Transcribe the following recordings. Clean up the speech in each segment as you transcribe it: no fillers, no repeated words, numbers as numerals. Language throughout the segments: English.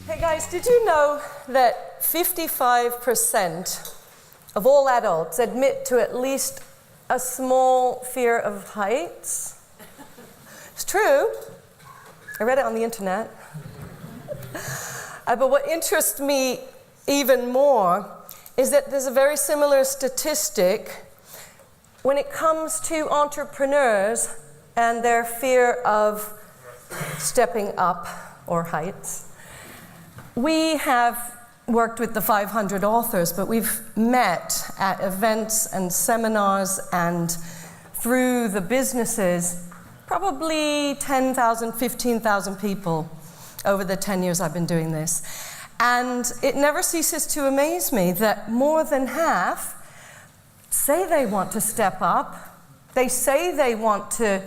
Hey guys, did you know that 55% of all adults admit to at least a small fear of heights? It's true. I read it on the internet. But what interests me even more is that there's a very similar statistic when it comes to entrepreneurs and their fear of stepping up or heights. We have worked with the 500 authors, but we've met at events and seminars and through the businesses, probably 10,000, 15,000 people over the 10 years I've been doing this. And it never ceases to amaze me that more than half say they want to step up. They say they want to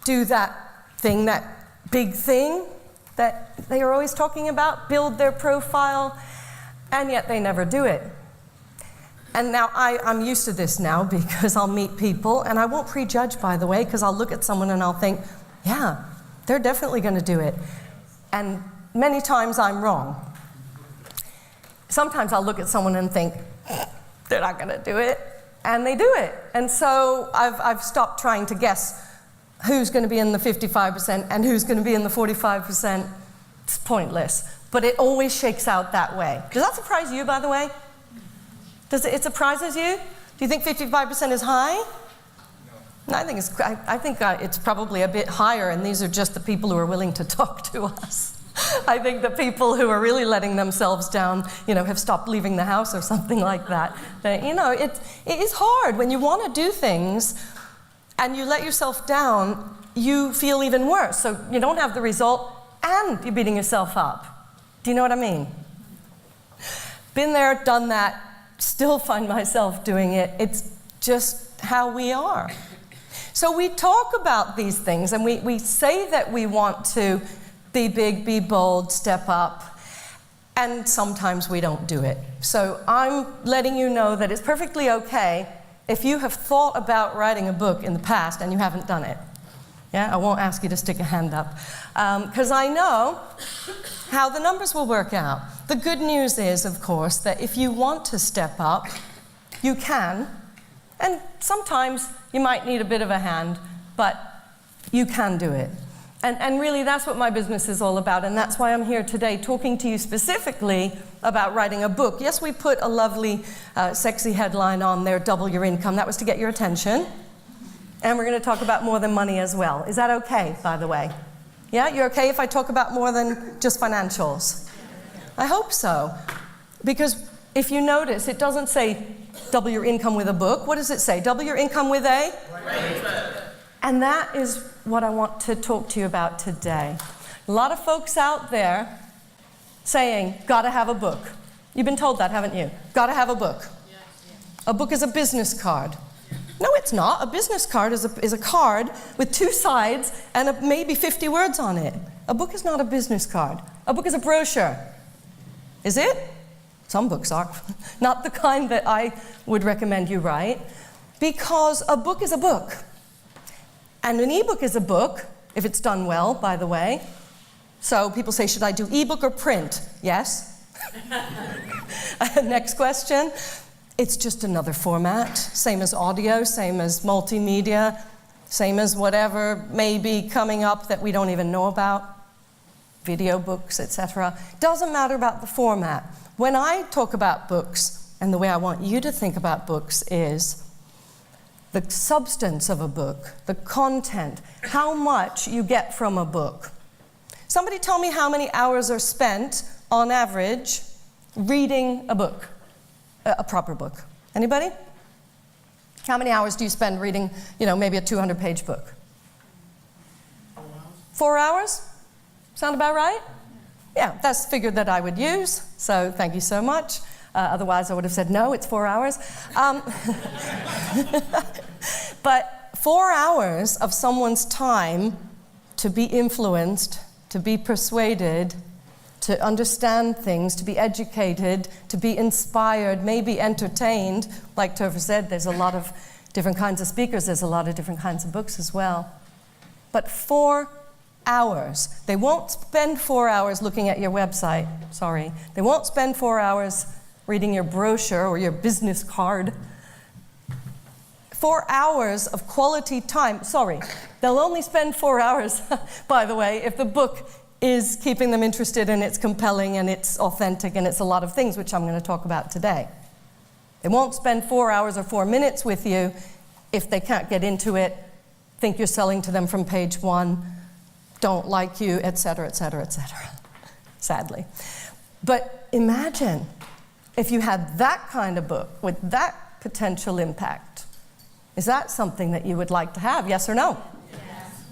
do that thing, that big thing that they are always talking about, build their profile, and yet they never do it. And now I'm used to this now because I'll meet people, and I won't prejudge, by the way, because I'll look at someone and I'll think, yeah, they're definitely going to do it. And many times I'm wrong. Sometimes I'll look at someone and think, they're not going to do it, and they do it. And so I've stopped trying to guess who's going to be in the 55% and who's going to be in the 45%. It's pointless. But it always shakes out that way. Does that surprise you, by the way? Does it surprises you? Do you think 55% is high? No. I think it's probably a bit higher, and these are just the people who are willing to talk to us. I think the people who are really letting themselves down, have stopped leaving the house or something like that. It is hard when you want to do things and you let yourself down, you feel even worse. So you don't have the result and you're beating yourself up. Do you know what I mean? Been there, done that, still find myself doing it. It's just how we are. So we talk about these things and we say that we want to be big, be bold, step up, and sometimes we don't do it. So I'm letting you know that it's perfectly okay if you have thought about writing a book in the past and you haven't done it. Yeah, I won't ask you to stick a hand up, because I know how the numbers will work out. The good news is, of course, that if you want to step up, you can, and sometimes you might need a bit of a hand, but you can do it. And really, that's what my business is all about, and that's why I'm here today talking to you specifically about writing a book. Yes, we put a lovely, sexy headline on there, Double Your Income. That was to get your attention. And we're going to talk about more than money as well. Is that okay, by the way? Yeah, you're okay if I talk about more than just financials? I hope so. Because if you notice, it doesn't say double your income with a book. What does it say? Double your income with a? And that is what I want to talk to you about today. A lot of folks out there saying, gotta have a book. You've been told that, haven't you? Gotta have a book. A book is a business card. No, it's not. A business card is a card with two sides and maybe 50 words on it. A book is not a business card. A book is a brochure. Is it? Some books are. Not the kind that I would recommend you write, because a book is a book. And an ebook is a book, if it's done well, by the way. So people say, should I do ebook or print? Yes. Next question. It's just another format, same as audio, same as multimedia, same as whatever may be coming up that we don't even know about, video books, etc. Doesn't matter about the format. When I talk about books, and the way I want you to think about books is the substance of a book, the content, how much you get from a book. Somebody tell me how many hours are spent, on average, reading a book, a proper book. Anybody? How many hours do you spend reading, maybe a 200-page book? 4 hours? Sound about right? Yeah, that's the figure that I would use, so thank you so much. Otherwise, I would have said, no, it's 4 hours. But 4 hours of someone's time to be influenced, to be persuaded, to understand things, to be educated, to be inspired, maybe entertained. Like Tova said, there's a lot of different kinds of speakers. There's a lot of different kinds of books as well. But 4 hours. They won't spend 4 hours looking at your website. Sorry. They won't spend 4 hours reading your brochure or your business card. 4 hours of quality time. Sorry. They'll only spend 4 hours, by the way, if the book is keeping them interested and it's compelling and it's authentic and it's a lot of things, which I'm going to talk about today. They won't spend 4 hours or 4 minutes with you if they can't get into it, think you're selling to them from page 1, don't like you, etc., etc., etc., sadly. But imagine if you had that kind of book with that potential impact. Is that something that you would like to have, yes or no? Yes.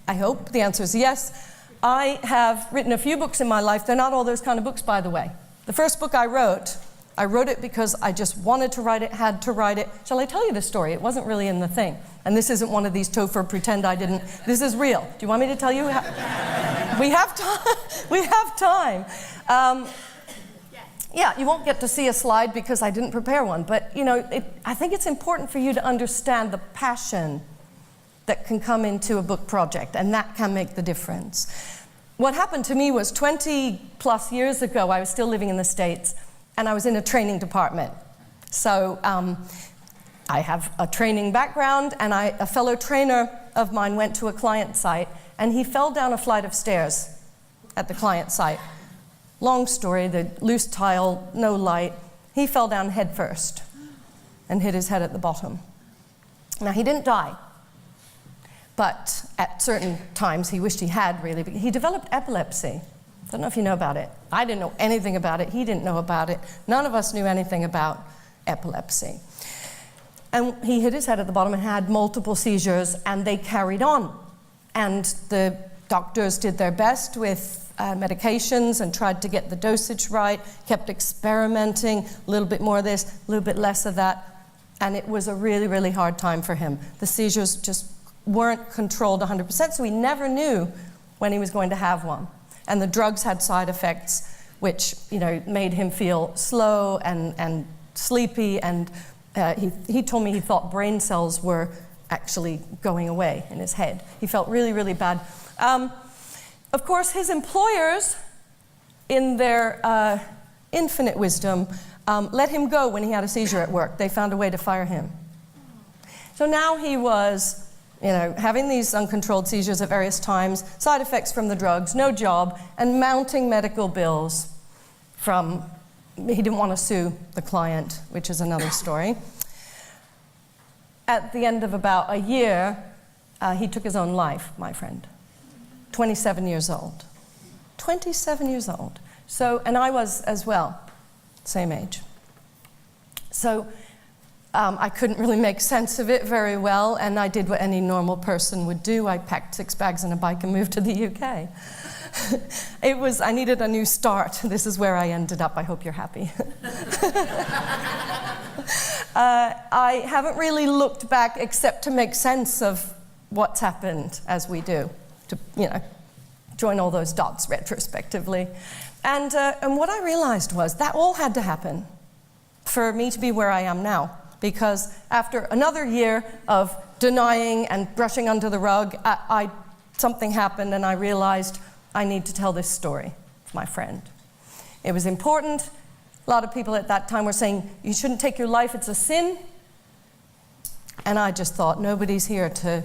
I hope the answer is yes. I have written a few books in my life. They're not all those kind of books, by the way. The first book I wrote it because I just wanted to write it, had to write it. Shall I tell you the story? It wasn't really in the thing. And this isn't one of these Topher pretend I didn't. This is real. Do you want me to tell you? We have time. We have time. Yeah, you won't get to see a slide because I didn't prepare one. But, you know, I think it's important for you to understand the passion that can come into a book project, and that can make the difference. What happened to me was 20 plus years ago, I was still living in the States, and I was in a training department. So I have a training background, and a fellow trainer of mine went to a client site, and he fell down a flight of stairs at the client site. Long story, the loose tile, no light. He fell down head first and hit his head at the bottom. Now, he didn't die, but at certain times he wished he had really. He developed epilepsy. I don't know if you know about it. I didn't know anything about it. He didn't know about it. None of us knew anything about epilepsy. And he hit his head at the bottom and had multiple seizures, and they carried on. And the doctors did their best with medications and tried to get the dosage right, kept experimenting, a little bit more of this, a little bit less of that. And it was a really, really hard time for him. The seizures just weren't controlled 100%, so he never knew when he was going to have one. And the drugs had side effects, which, you know, made him feel slow and sleepy. And he told me he thought brain cells were actually going away in his head. He felt really, really bad. Of course, his employers, in their infinite wisdom, let him go when he had a seizure at work. They found a way to fire him. So now he was, you know, having these uncontrolled seizures at various times, side effects from the drugs, no job, and mounting medical bills from, he didn't want to sue the client, which is another story. At the end of about a year, he took his own life, my friend. 27 years old. 27 years old. So, and I was as well, same age. So I couldn't really make sense of it very well, and I did what any normal person would do. I packed 6 bags and a bike and moved to the UK. I needed a new start. This is where I ended up. I hope you're happy. I haven't really looked back except to make sense of what's happened as we do, to, you know, join all those dots retrospectively. And what I realized was that all had to happen for me to be where I am now. Because after another year of denying and brushing under the rug, something happened and I realized I need to tell this story to my friend. It was important. A lot of people at that time were saying, you shouldn't take your life, it's a sin. And I just thought, nobody's here to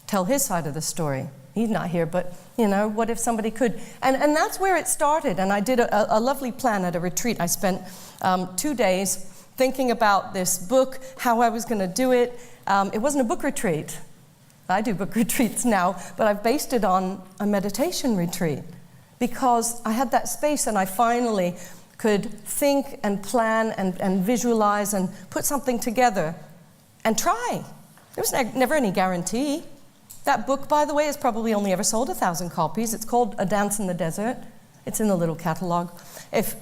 tell his side of the story. He's not here, but, you know, what if somebody could? And that's where it started. And I did a lovely plan at a retreat. I spent 2 days thinking about this book, how I was going to do it. It wasn't a book retreat. I do book retreats now, but I've based it on a meditation retreat because I had that space and I finally could think and plan and visualize and put something together and try. There was never any guarantee. That book, by the way, has probably only ever sold 1,000 copies. It's called A Dance in the Desert. It's in the little catalog. If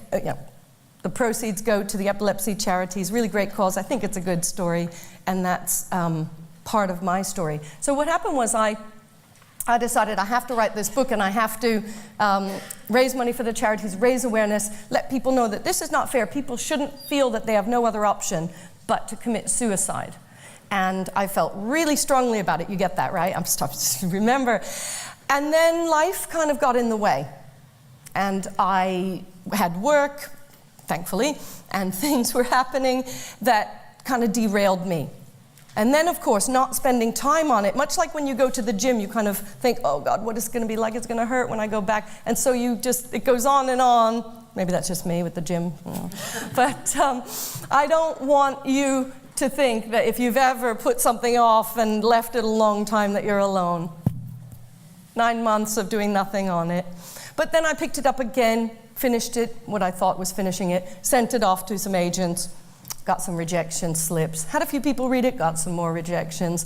the proceeds go to the epilepsy charities, really great cause. I think it's a good story, and that's part of my story. So what happened was I decided I have to write this book, and I have to raise money for the charities, raise awareness, let people know that this is not fair. People shouldn't feel that they have no other option but to commit suicide. And I felt really strongly about it. You get that, right? I'm stopped. Remember. And then life kind of got in the way. And I had work, thankfully, and things were happening that kind of derailed me. And then, of course, not spending time on it, much like when you go to the gym, you kind of think, oh God, what is it going to be like? It's going to hurt when I go back. And so it goes on and on. Maybe that's just me with the gym. But I don't want you to think that if you've ever put something off and left it a long time that you're alone. 9 months of doing nothing on it. But then I picked it up again, finished it, what I thought was finishing it, sent it off to some agents, got some rejection slips. Had a few people read it, got some more rejections.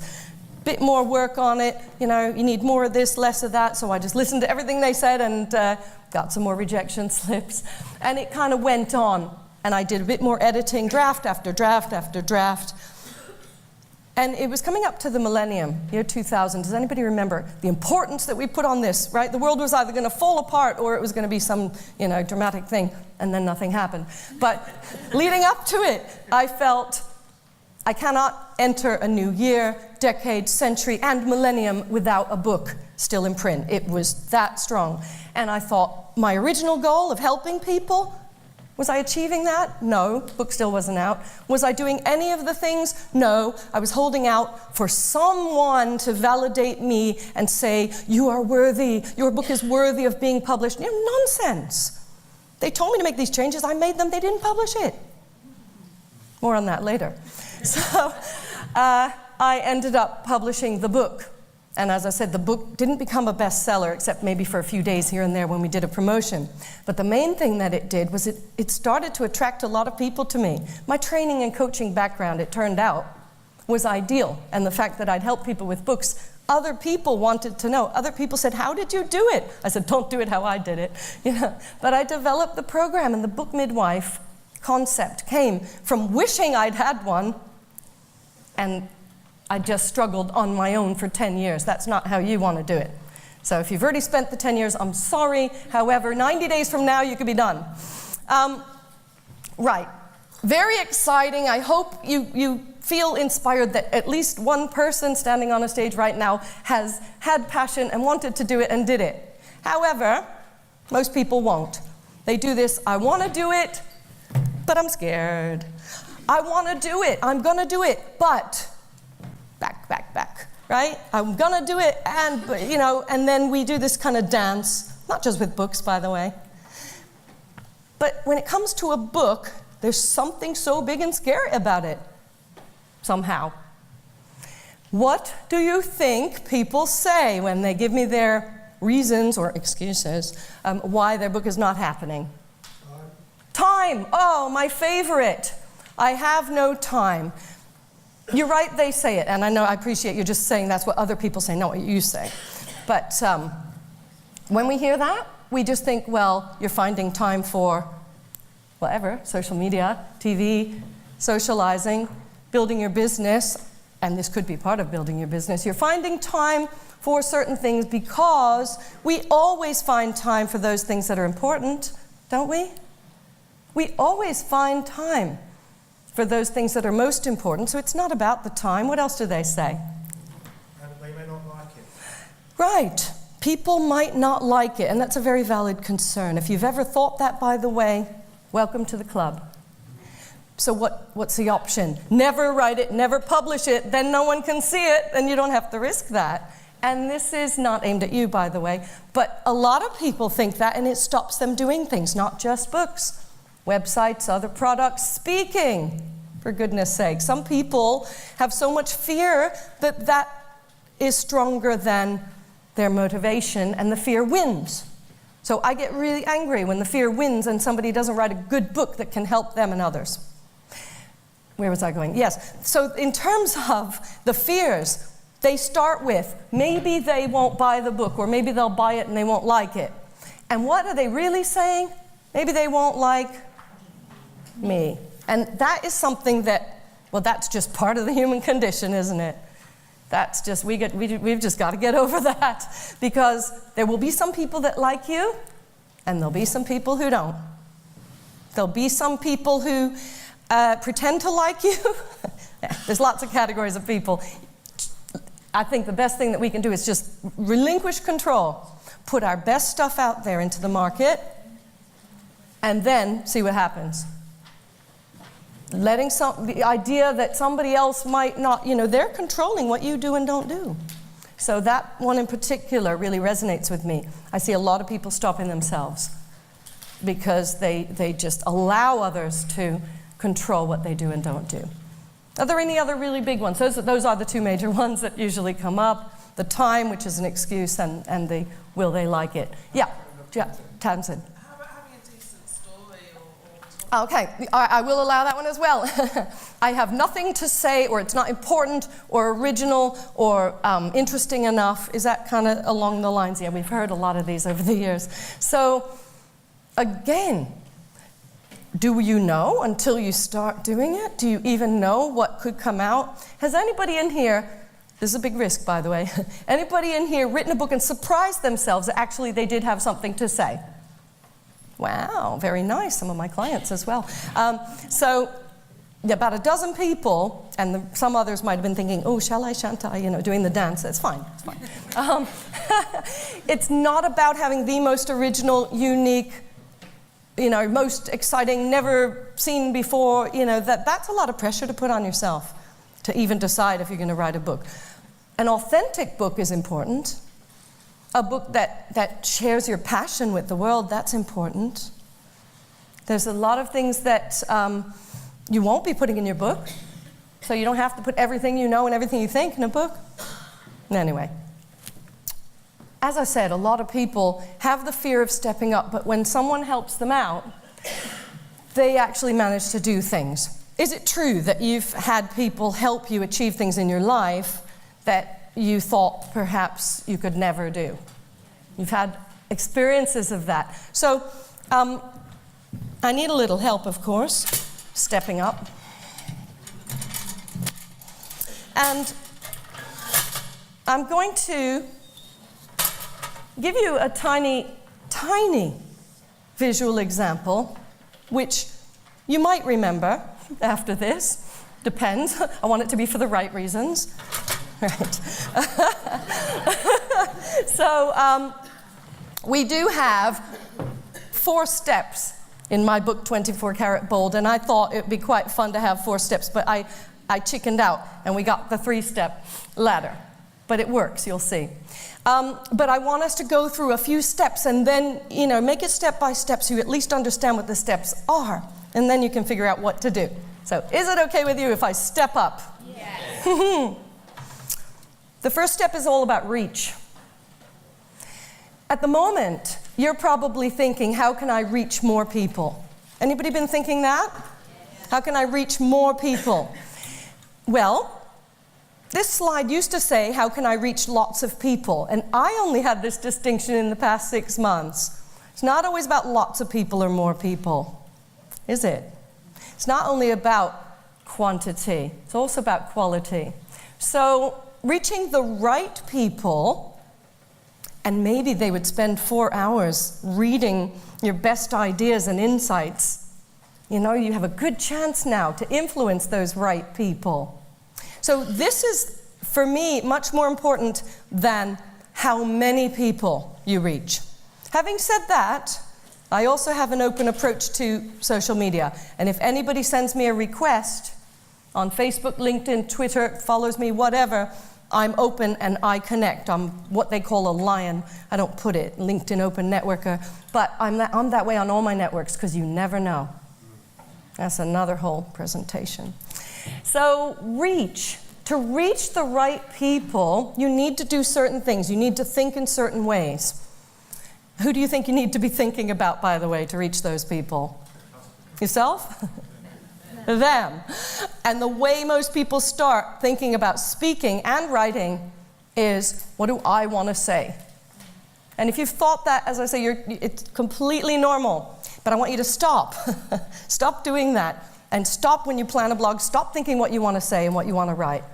Bit more work on it, you need more of this, less of that, so I just listened to everything they said and got some more rejection slips. And it kind of went on, and I did a bit more editing, draft after draft after draft. And it was coming up to the millennium, year 2000. Does anybody remember the importance that we put on this, right? The world was either going to fall apart or it was going to be some, dramatic thing, and then nothing happened. But leading up to it, I felt I cannot enter a new year, decade, century, and millennium without a book still in print. It was that strong. And I thought, my original goal of helping people, was I achieving that? No, book still wasn't out. Was I doing any of the things? No, I was holding out for someone to validate me and say, you are worthy, your book is worthy of being published. Nonsense. They told me to make these changes, I made them, they didn't publish it. More on that later. So I ended up publishing the book. And as I said, the book didn't become a bestseller, except maybe for a few days here and there when we did a promotion. But the main thing that it did was it started to attract a lot of people to me. My training and coaching background, it turned out, was ideal. And the fact that I'd help people with books, other people wanted to know. Other people said, how did you do it? I said, don't do it how I did it. But I developed the program, and the book midwife concept came from wishing I'd had one, and I just struggled on my own for 10 years. That's not how you want to do it. So if you've already spent the 10 years, I'm sorry. However, 90 days from now, you could be done. Right. Very exciting. I hope you feel inspired that at least one person standing on a stage right now has had passion and wanted to do it and did it. However, most people won't. They do this, I want to do it, but I'm scared. I want to do it. I'm going to do it, but back, right? I'm gonna do it, and then we do this kind of dance, not just with books, by the way. But when it comes to a book, there's something so big and scary about it, somehow. What do you think people say when they give me their reasons or excuses why their book is not happening? Time. Oh, my favorite. I have no time. You're right, they say it, and I appreciate you just saying that's what other people say, not what you say. But when we hear that, we just think, well, you're finding time for whatever, social media, TV, socializing, building your business, and this could be part of building your business. You're finding time for certain things because we always find time for those things that are important, don't we? We always find time for those things that are most important, so it's not about the time. What else do they say? And they may not like it. Right. People might not like it, and that's a very valid concern. If you've ever thought that, by the way, welcome to the club. So what's the option? Never write it, never publish it, then no one can see it, and you don't have to risk that. And this is not aimed at you, by the way, but a lot of people think that, and it stops them doing things, not just books. Websites, other products, speaking, for goodness sake. Some people have so much fear that is stronger than their motivation, and the fear wins. So I get really angry when the fear wins and somebody doesn't write a good book that can help them and others. Where was I going? Yes. So in terms of the fears, they start with, maybe they won't buy the book, or maybe they'll buy it and they won't like it. And what are they really saying? Maybe they won't like me. And that is something that, well, that's just part of the human condition, isn't it? That's just, we've just got to get over that, because there will be some people that like you, and there'll be some people who don't. There'll be some people who pretend to like you. There's lots of categories of people. I think the best thing that we can do is just relinquish control, put our best stuff out there into the market, and then see what happens. Letting the idea that somebody else might not, they're controlling what you do and don't do. So that one in particular really resonates with me. I see a lot of people stopping themselves because they just allow others to control what they do and don't do. Are there any other really big ones? Those are the two major ones that usually come up. The time, which is an excuse, and the will they like it. Yeah, Tamsin. How about having a decent story or Okay, I will allow that one as well. I have nothing to say, or it's not important, or original, or interesting enough. Is that kind of along the lines? Yeah, we've heard a lot of these over the years. So, again, do you know until you start doing it? Do you even know what could come out? Has anybody in here, this is a big risk, by the way, anybody in here written a book and surprised themselves that actually they did have something to say? Wow, very nice. Some of my clients as well. So about a dozen people, and some others might have been thinking, oh, shall I, shan't I, doing the dance. It's fine, it's fine. It's not about having the most original, unique, most exciting, never seen before, that's a lot of pressure to put on yourself to even decide if you're going to write a book. An authentic book is important. A book that shares your passion with the world, that's important. There's a lot of things that you won't be putting in your book, so you don't have to put everything you know and everything you think in a book. Anyway. As I said, a lot of people have the fear of stepping up, but when someone helps them out, they actually manage to do things. Is it true that you've had people help you achieve things in your life that you thought perhaps you could never do? You've had experiences of that. So I need a little help, of course, stepping up. And I'm going to give you a tiny, tiny visual example, which you might remember after this. Depends. I want it to be for the right reasons. Right. So we do have 4 steps in my book, 24 Karat Bold, and I thought it would be quite fun to have 4 steps, but I chickened out, and we got the 3-step ladder. But it works, you'll see. But I want us to go through a few steps and then, make it step by step so you at least understand what the steps are. And then you can figure out what to do. So, is it okay with you if I step up? Yes. The first step is all about reach. At the moment, you're probably thinking, how can I reach more people? Anybody been thinking that? How can I reach more people? Well, this slide used to say, how can I reach lots of people? And I only had this distinction in the past 6 months. It's not always about lots of people or more people, is it? It's not only about quantity, it's also about quality. So reaching the right people, and maybe they would spend 4 hours reading your best ideas and insights. You have a good chance now to influence those right people. So this is, for me, much more important than how many people you reach. Having said that, I also have an open approach to social media. And if anybody sends me a request on Facebook, LinkedIn, Twitter, follows me, whatever, I'm open and I connect. I'm what they call a lion. I don't put it, LinkedIn Open Networker. But I'm that way on all my networks because you never know. That's another whole presentation. So to reach the right people, you need to do certain things. You need to think in certain ways. Who do you think you need to be thinking about, by the way, to reach those people? Yourself? Them. And the way most people start thinking about speaking and writing is, what do I want to say? And if you've thought that, as I say, it's completely normal. But I want you to stop. Stop doing that. And stop when you plan a blog. Stop thinking what you want to say and what you want to write.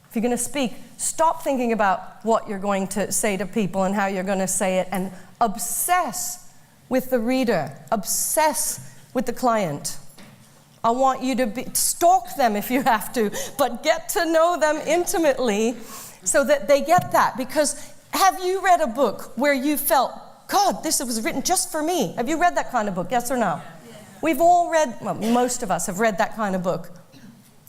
If you're going to speak, stop thinking about what you're going to say to people and how you're going to say it, and obsess with the reader. Obsess with the client. I want you to stalk them if you have to, but get to know them intimately so that they get that. Because have you read a book where you felt, God, this was written just for me? Have you read that kind of book, yes or no? Yeah. We've all read, well, most of us have read that kind of book,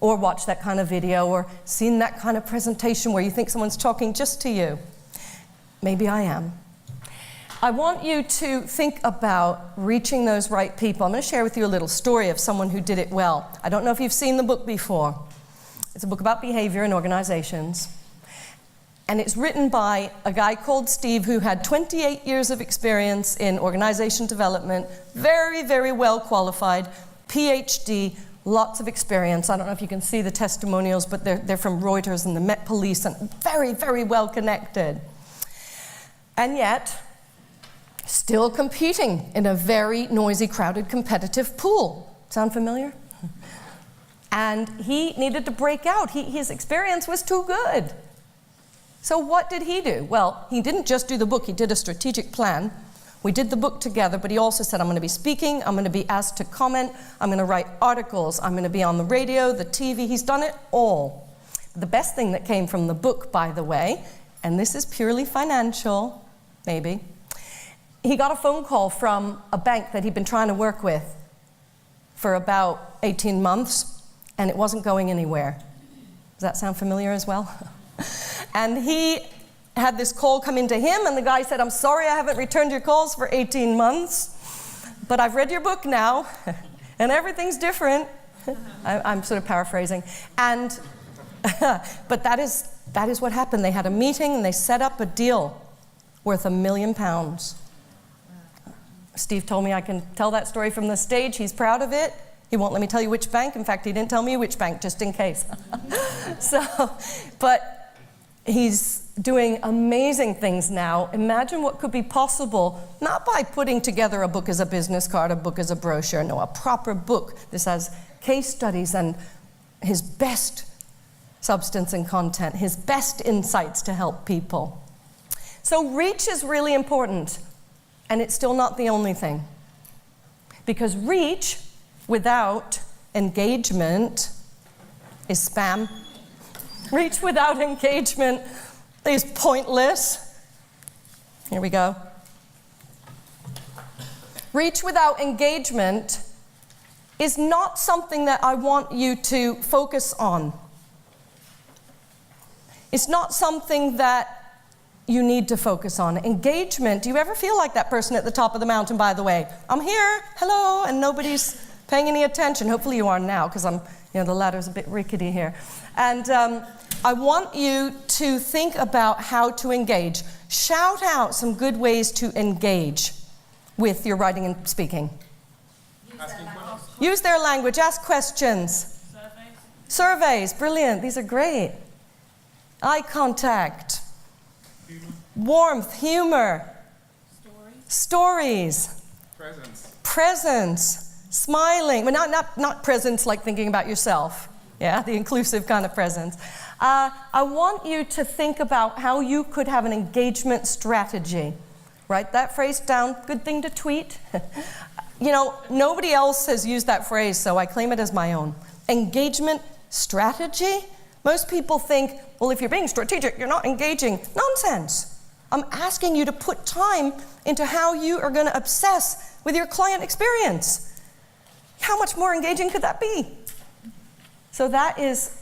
or watched that kind of video, or seen that kind of presentation where you think someone's talking just to you. Maybe I am. I want you to think about reaching those right people. I'm going to share with you a little story of someone who did it well. I don't know if you've seen the book before. It's a book about behavior in organizations. And it's written by a guy called Steve who had 28 years of experience in organization development, very, very well qualified, PhD, lots of experience. I don't know if you can see the testimonials, but they're from Reuters and the Met Police, and very, very well connected. And yet, still competing in a very noisy, crowded, competitive pool. Sound familiar? And he needed to break out. His experience was too good. So what did he do? Well, he didn't just do the book, he did a strategic plan. We did the book together, but he also said, I'm going to be speaking, I'm going to be asked to comment, I'm going to write articles, I'm going to be on the radio, the TV. He's done it all. The best thing that came from the book, by the way, and this is purely financial, maybe, he got a phone call from a bank that he'd been trying to work with for about 18 months, and it wasn't going anywhere. Does that sound familiar as well? And he had this call come into him, and the guy said, I'm sorry I haven't returned your calls for 18 months, but I've read your book now, and everything's different. I'm sort of paraphrasing. And but that is what happened. They had a meeting, and they set up a deal worth £1 million. Steve told me I can tell that story from the stage. He's proud of it. He won't let me tell you which bank. In fact, he didn't tell me which bank, just in case. But he's doing amazing things now. Imagine what could be possible, not by putting together a book as a business card, a book as a brochure. No, a proper book. This has case studies and his best substance and content, his best insights to help people. So reach is really important. And it's still not the only thing. Because reach without engagement is spam. Reach without engagement is pointless. Here we go. Reach without engagement is not something that I want you to focus on. It's not something that you need to focus on. Engagement, do you ever feel like that person at the top of the mountain, by the way? I'm here, hello, and nobody's paying any attention. Hopefully you are now, because the ladder's a bit rickety here. And I want you to think about how to engage. Shout out some good ways to engage with your writing and speaking. Use their language, ask questions. Surveys, brilliant, these are great. Eye contact. Warmth, humor, stories, presence, smiling. Well, not presence like thinking about yourself. Yeah, the inclusive kind of presence. I want you to think about how you could have an engagement strategy. Write that phrase down. Good thing to tweet. Nobody else has used that phrase, so I claim it as my own. Engagement strategy? Most people think, well, if you're being strategic, you're not engaging. Nonsense. I'm asking you to put time into how you are going to obsess with your client experience. How much more engaging could that be? So that is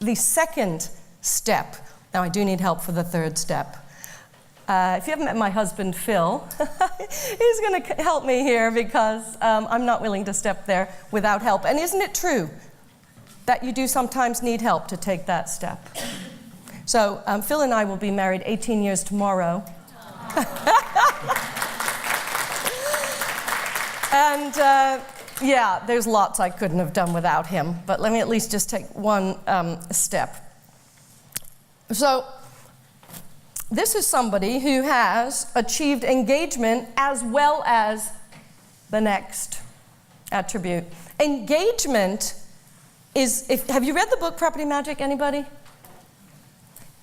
the second step. Now, I do need help for the third step. If you haven't met my husband, Phil, he's going to help me here because I'm not willing to step there without help. And isn't it true that you do sometimes need help to take that step? So Phil and I will be married 18 years tomorrow. And there's lots I couldn't have done without him, but let me at least just take one step. So this is somebody who has achieved engagement as well as the next attribute. Engagement is, have you read the book Property Magic, anybody?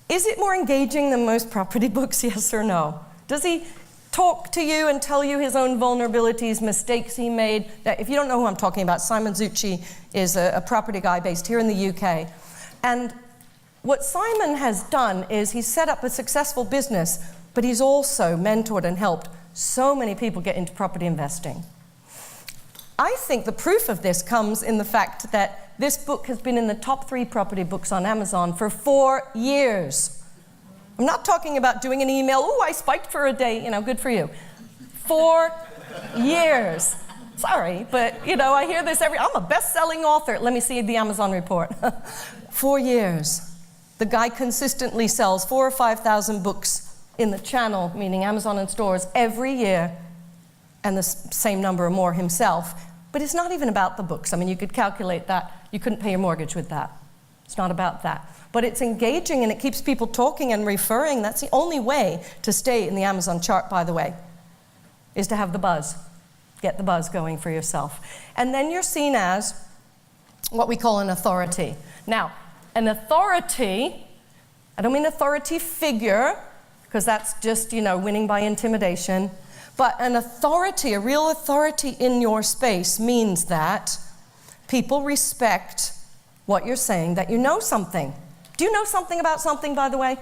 Is it more engaging than most property books, yes or no? Does he talk to you and tell you his own vulnerabilities, mistakes he made? If you don't know who I'm talking about, Simon Zucci is a property guy based here in the UK. And what Simon has done is he's set up a successful business, but he's also mentored and helped so many people get into property investing. I think the proof of this comes in the fact that this book has been in the top 3 property books on Amazon for 4 years. I'm not talking about doing an email, oh, I spiked for a day, good for you. 4 years. Sorry, but I hear this I'm a best-selling author. Let me see the Amazon report. 4 years. The guy consistently sells 4,000 or 5,000 books in the channel, meaning Amazon and stores, every year, and the same number or more himself. But it's not even about the books. I mean, you could calculate that. You couldn't pay your mortgage with that. It's not about that. But it's engaging, and it keeps people talking and referring. That's the only way to stay in the Amazon chart, by the way, is to have the buzz. Get the buzz going for yourself. And then you're seen as what we call an authority. Now, an authority, I don't mean authority figure, because that's just, winning by intimidation. But an authority, a real authority in your space means that people respect what you're saying, that you know something. Do you know something about something, by the way?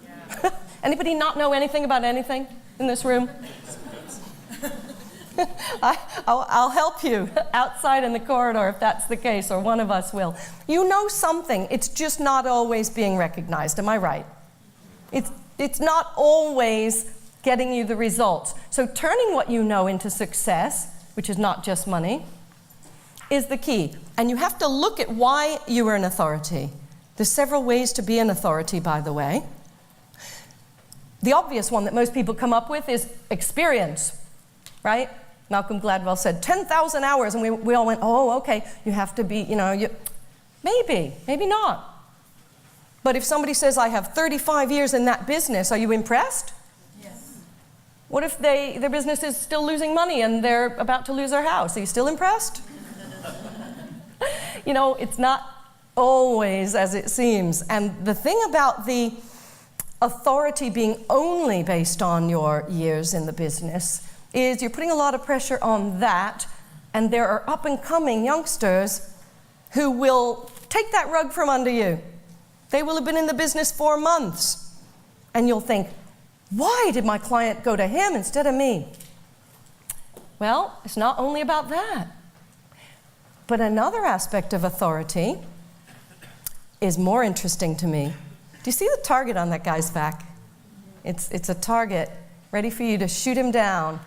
Yeah. Anybody not know anything about anything in this room? I'll help you outside in the corridor if that's the case, or one of us will. You know something. It's just not always being recognized. Am I right? It's not always getting you the results. So turning what you know into success, which is not just money, is the key. And you have to look at why you are an authority. There's several ways to be an authority, by the way. The obvious one that most people come up with is experience, right? Malcolm Gladwell said 10,000 hours, and we all went, oh, okay, you have to be, maybe not. But if somebody says, I have 35 years in that business, are you impressed? Yes. What if their business is still losing money and they're about to lose their house? Are you still impressed? It's not always as it seems. And the thing about the authority being only based on your years in the business is you're putting a lot of pressure on that, and there are up-and-coming youngsters who will take that rug from under you. They will have been in the business 4 months, and you'll think, why did my client go to him instead of me? Well, it's not only about that. But another aspect of authority is more interesting to me. Do you see the target on that guy's back? It's a target ready for you to shoot him down.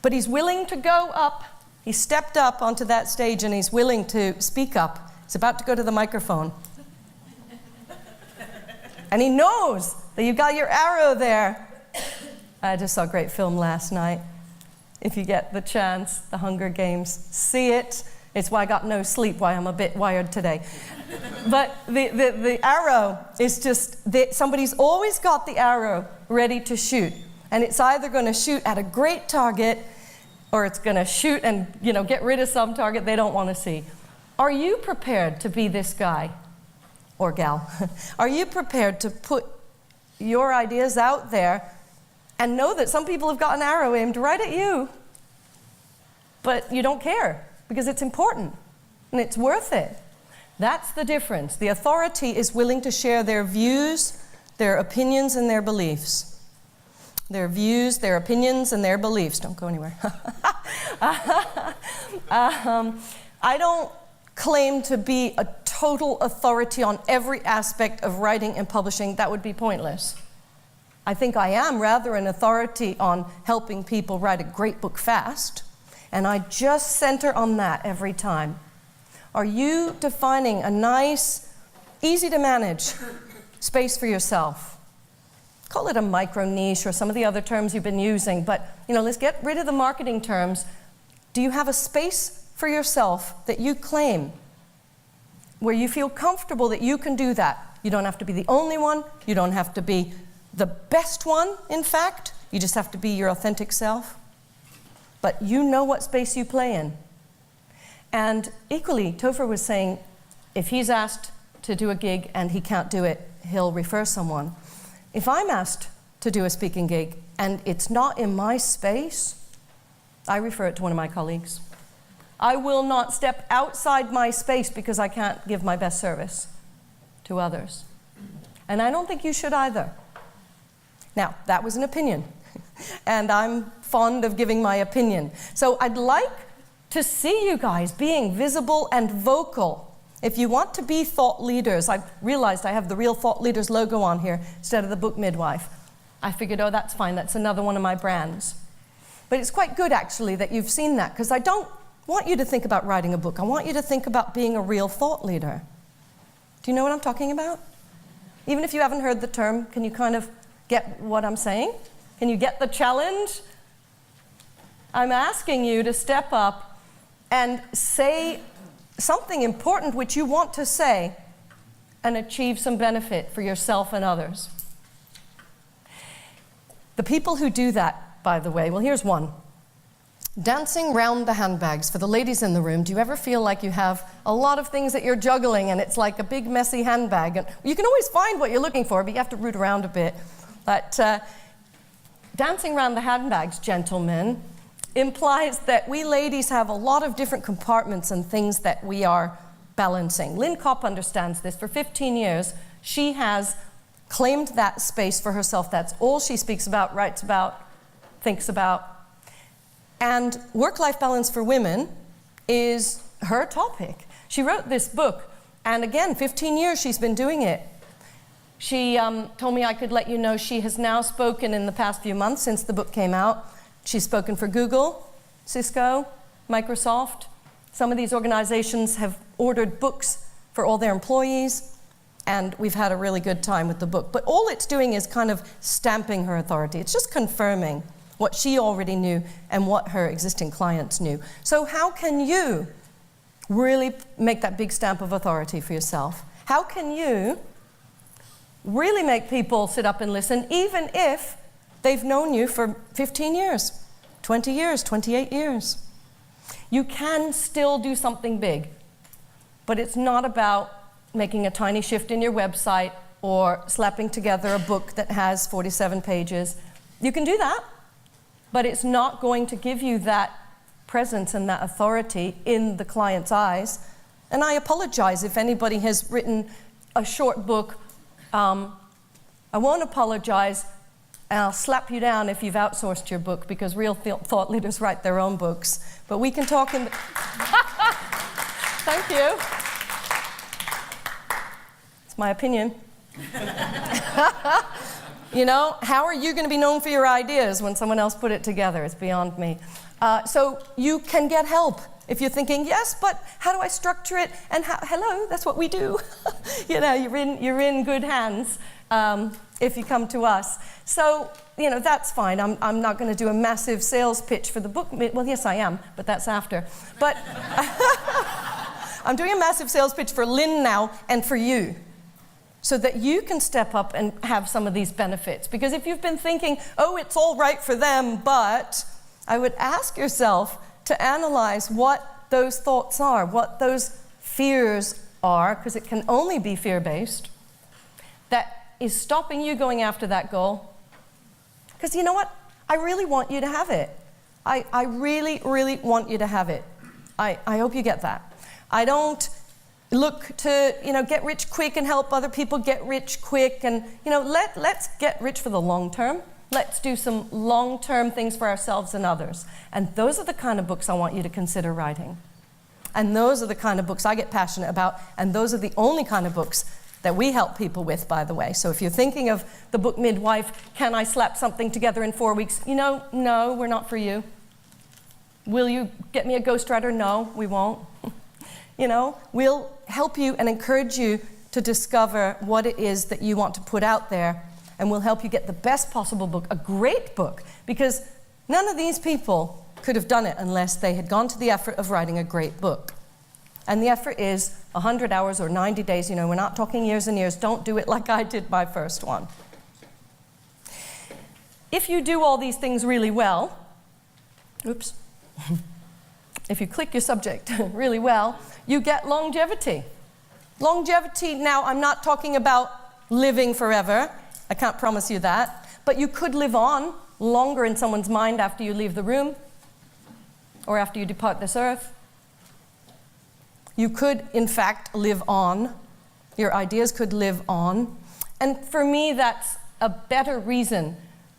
But he's willing to go up. He stepped up onto that stage, and he's willing to speak up. He's about to go to the microphone. And he knows that you've got your arrow there. I just saw a great film last night. If you get the chance, The Hunger Games, see it. It's why I got no sleep, why I'm a bit wired today. But the arrow is just, somebody's always got the arrow ready to shoot. And it's either going to shoot at a great target, or it's going to shoot and get rid of some target they don't want to see. Are you prepared to be this guy or gal? Are you prepared to put your ideas out there and know that some people have got an arrow aimed right at you, but you don't care because it's important and it's worth it? That's the difference. The authority is willing to share their views, their opinions, and their beliefs. Their views, their opinions, and their beliefs. Don't go anywhere. I don't claim to be a total authority on every aspect of writing and publishing. That would be pointless. I think I am rather an authority on helping people write a great book fast, and I just center on that every time. Are you defining a nice, easy to manage space for yourself? Call it a micro niche or some of the other terms you've been using, but let's get rid of the marketing terms. Do you have a space for yourself that you claim where you feel comfortable that you can do that? You don't have to be the only one. You don't have to be the best one, in fact. You just have to be your authentic self. But you know what space you play in. And equally, Topher was saying, if he's asked to do a gig and he can't do it, he'll refer someone. If I'm asked to do a speaking gig and it's not in my space, I refer it to one of my colleagues. I will not step outside my space because I can't give my best service to others. And I don't think you should either. Now, that was an opinion, and I'm fond of giving my opinion. So I'd like to see you guys being visible and vocal. If you want to be thought leaders, I've realized I have the Real Thought Leaders logo on here instead of the book midwife. I figured, oh, that's fine, that's another one of my brands. But it's quite good, actually, that you've seen that, because I don't want you to think about writing a book. I want you to think about being a real thought leader. Do you know what I'm talking about? Even if you haven't heard the term, can you kind of get what I'm saying? Can you get the challenge? I'm asking you to step up and say something important which you want to say and achieve some benefit for yourself and others. The people who do that, by the way, well, here's one. Dancing round the handbags. For the ladies in the room, do you ever feel like you have a lot of things that you're juggling and it's like a big messy handbag? And you can always find what you're looking for, but you have to root around a bit. But dancing around the handbags, gentlemen, implies that we ladies have a lot of different compartments and things that we are balancing. Lynn Kopp understands this. For 15 years, she has claimed that space for herself. That's all she speaks about, writes about, thinks about. And work-life balance for women is her topic. She wrote this book, and again, 15 years she's been doing it. She told me I could let you know she has now spoken in the past few months since the book came out. She's spoken for Google, Cisco, Microsoft. Some of these organizations have ordered books for all their employees, and we've had a really good time with the book. But all it's doing is kind of stamping her authority. It's just confirming what she already knew and what her existing clients knew. So how can you really make that big stamp of authority for yourself? How can you really make people sit up and listen, even if they've known you for 15 years, 20 years, 28 years? You can still do something big, but it's not about making a tiny shift in your website or slapping together a book that has 47 pages. You can do that, but it's not going to give you that presence and that authority in the client's eyes. And I apologize if anybody has written a short book. I won't apologize, and I'll slap you down if you've outsourced your book, because real thought leaders write their own books. But we can talk in the... Thank you. It's my opinion. You know, how are you going to be known for your ideas when someone else put it together? It's beyond me. So you can get help. If you're thinking, yes, but how do I structure it? And hello, that's what we do. You know, you're in good hands if you come to us. So, you know, that's fine. I'm not going to do a massive sales pitch for the book. Well, yes, I am, but that's after. But I'm doing a massive sales pitch for Lynn now and for you, so that you can step up and have some of these benefits. Because if you've been thinking, oh, it's all right for them, but I would ask yourself to analyze what those thoughts are, what those fears are, because it can only be fear-based, that is stopping you going after that goal. Because you know what? I really want you to have it. I really, really want you to have it. I hope you get that. I don't look to, you know, get rich quick and help other people get rich quick. And, you know, let's get rich for the long term. Let's do some long-term things for ourselves and others. And those are the kind of books I want you to consider writing. And those are the kind of books I get passionate about. And those are the only kind of books that we help people with, by the way. So if you're thinking of the book Midwife, can I slap something together in 4 weeks? You know, no, we're not for you. Will you get me a ghostwriter? No, we won't. You know, we'll help you and encourage you to discover what it is that you want to put out there, and we'll help you get the best possible book, a great book, because none of these people could have done it unless they had gone to the effort of writing a great book. And the effort is 100 hours or 90 days. You know, we're not talking years and years. Don't do it like I did my first one. If you do all these things really well, oops, if you click your subject really well, you get longevity. Longevity, now I'm not talking about living forever. I can't promise you that. But you could live on longer in someone's mind after you leave the room or after you depart this earth. You could, in fact, live on Your ideas could live on. And for me, that's a better reason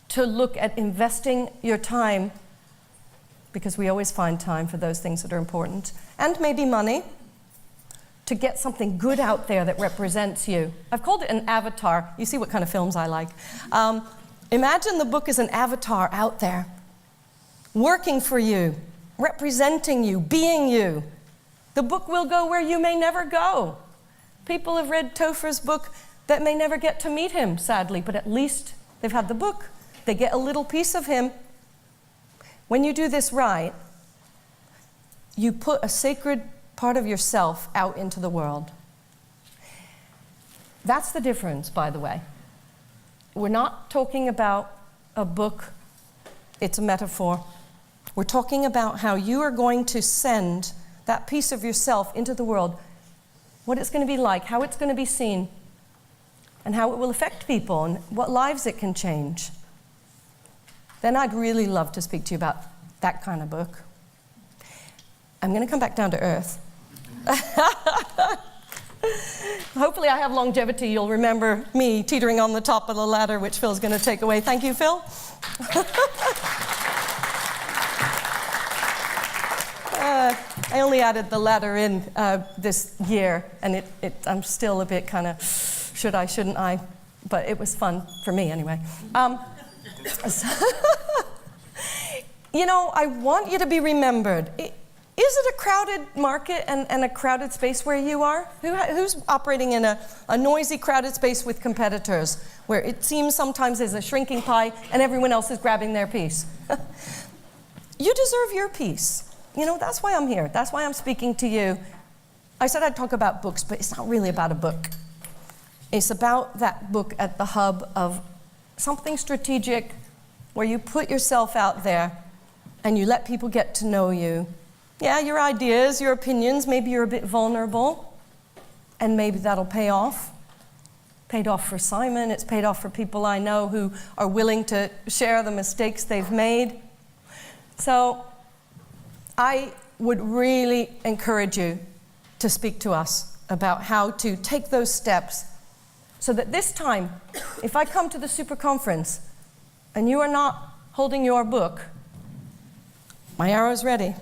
to look at investing your time, because we always find time for those things that are important, and maybe money, to get something good out there that represents you. I've called it an avatar. You see what kind of films I like. Imagine the book as an avatar out there, working for you, representing you, being you. The book will go where you may never go. People have read Topher's book that may never get to meet him, sadly, but at least they've had the book. They get a little piece of him. When you do this right, you put a sacred part of yourself out into the world. That's the difference, by the way. We're not talking about a book, it's a metaphor. We're talking about how you are going to send that piece of yourself into the world, what it's going to be like, how it's going to be seen, and how it will affect people, and what lives it can change. Then I'd really love to speak to you about that kind of book. I'm going to come back down to earth. Hopefully I have longevity. You'll remember me teetering on the top of the ladder, which Phil's going to take away. Thank you, Phil. I only added the ladder in this year, and I'm still a bit kind of, should I, shouldn't I? But it was fun for me anyway. You know, I want you to be remembered. Is it a crowded market and a crowded space where you are? Who's operating in a noisy, crowded space with competitors, where it seems sometimes there's a shrinking pie and everyone else is grabbing their piece? You deserve your piece. You know, that's why I'm here. That's why I'm speaking to you. I said I'd talk about books, but it's not really about a book. It's about that book at the hub of something strategic, where you put yourself out there and you let people get to know you. Yeah, your ideas, your opinions, maybe you're a bit vulnerable, and maybe that'll pay off. Paid off for Simon, it's paid off for people I know who are willing to share the mistakes they've made. So I would really encourage you to speak to us about how to take those steps, so that this time, if I come to the Superconference and you are not holding your book, my arrow's ready.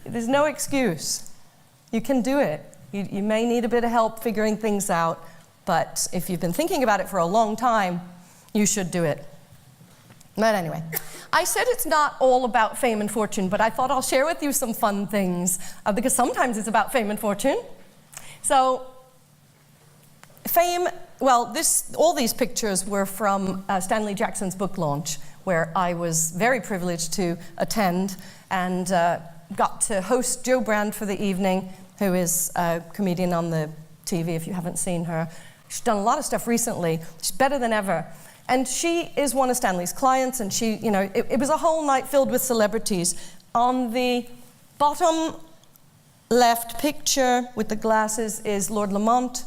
There's no excuse. You can do it. You may need a bit of help figuring things out, but if you've been thinking about it for a long time, you should do it. But anyway, I said it's not all about fame and fortune, but I thought I'll share with you some fun things, because sometimes it's about fame and fortune. So, fame, well, all these pictures were from Stanley Jackson's book launch, where I was very privileged to attend and got to host Jo Brand for the evening, who is a comedian on the TV, if you haven't seen her. She's done a lot of stuff recently. She's better than ever. And she is one of Stanley's clients, and she, you know, it was a whole night filled with celebrities. On the bottom left picture with the glasses is Lord Lamont.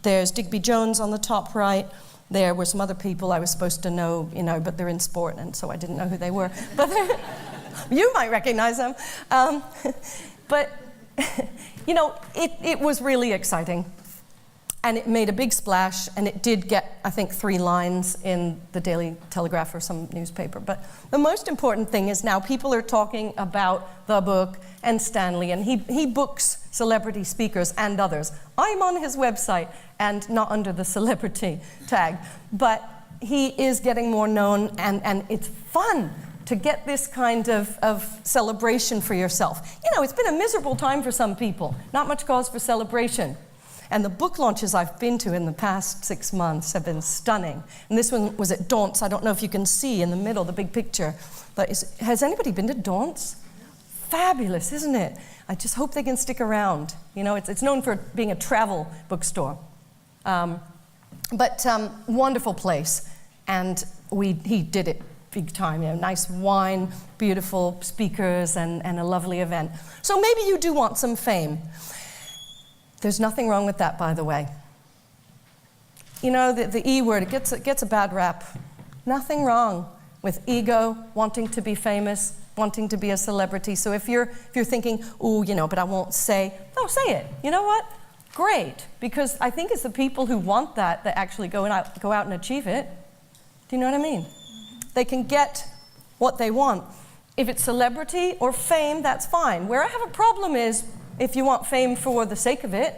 There's Digby Jones on the top right. There were some other people I was supposed to know, you know, but they're in sport, and so I didn't know who they were. But you might recognize them. But, you know, it was really exciting. And it made a big splash, and it did get, I think, 3 lines in the Daily Telegraph or some newspaper. But the most important thing is now people are talking about the book and Stanley, and he books celebrity speakers and others. I'm on his website, and not under the celebrity tag. But he is getting more known, and it's fun to get this kind of celebration for yourself. You know, it's been a miserable time for some people. Not much cause for celebration. And the book launches I've been to in the past 6 months have been stunning. And this one was at Daunt's. I don't know if you can see in the middle, the big picture. But has anybody been to Daunt's? Fabulous, isn't it? I just hope they can stick around. You know, it's known for being a travel bookstore. Wonderful place. And he did it big time. You know, nice wine, beautiful speakers, and a lovely event. So maybe you do want some fame. There's nothing wrong with that, by the way. You know, the E word, it gets a bad rap. Nothing wrong with ego, wanting to be famous, wanting to be a celebrity. So if you're thinking, oh, but I won't say, no, say it. You know what? Great, because I think it's the people who want that actually go out and achieve it. Do you know what I mean? They can get what they want. If it's celebrity or fame, that's fine. Where I have a problem is if you want fame for the sake of it.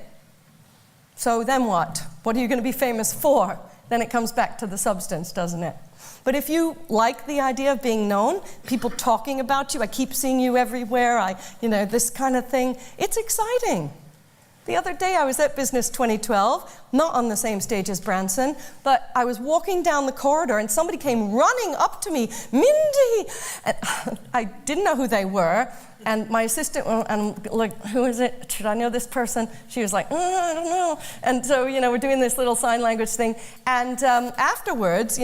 So then what? What are you going to be famous for? Then it comes back to the substance, doesn't it? But if you like the idea of being known, people talking about you, I keep seeing you everywhere, this kind of thing, it's exciting. The other day I was at Business 2012, not on the same stage as Branson, but I was walking down the corridor and somebody came running up to me, Mindy! And I didn't know who they were, and my assistant, and like, who is it? Should I know this person? She was like, I don't know. And so, we're doing this little sign language thing. And afterwards,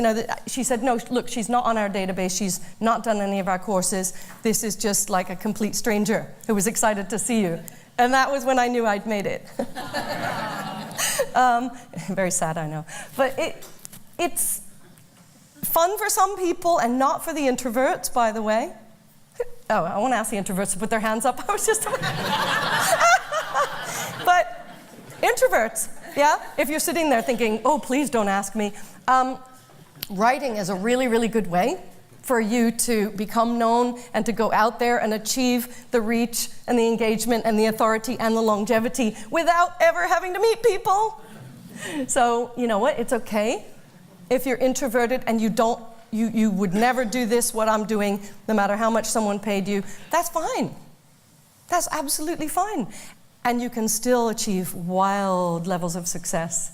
she said, no, look, she's not on our database. She's not done any of our courses. This is just like a complete stranger who was excited to see you. And that was when I knew I'd made it. Very sad, I know. But it's fun for some people and not for the introverts, by the way. Oh, I want to ask the introverts to put their hands up. I was just... But introverts, yeah? If you're sitting there thinking, oh, please don't ask me. Writing is a really, really good way for you to become known and to go out there and achieve the reach and the engagement and the authority and the longevity without ever having to meet people. So, you know what? It's okay if you're introverted and you would never do this, what I'm doing, no matter how much someone paid you. That's fine. That's absolutely fine. And you can still achieve wild levels of success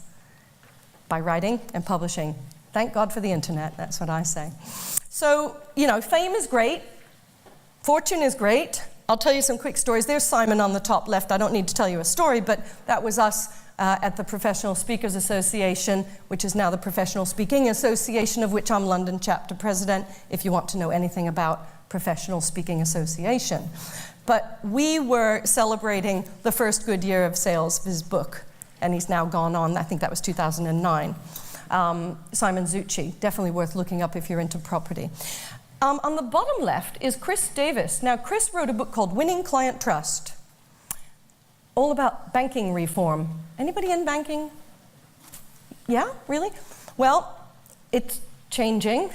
by writing and publishing. Thank God for the internet, that's what I say. So, fame is great. Fortune is great. I'll tell you some quick stories. There's Simon on the top left. I don't need to tell you a story, but that was us at the Professional Speakers Association, which is now the Professional Speaking Association, of which I'm London chapter president, if you want to know anything about Professional Speaking Association. But we were celebrating the first good year of sales of his book, and he's now gone on, I think that was 2009. Simon Zucchi, definitely worth looking up if you're into property. On the bottom left is Chris Davis. Now, Chris wrote a book called Winning Client Trust, all about banking reform. Anybody in banking? Yeah, really? Well, it's changing,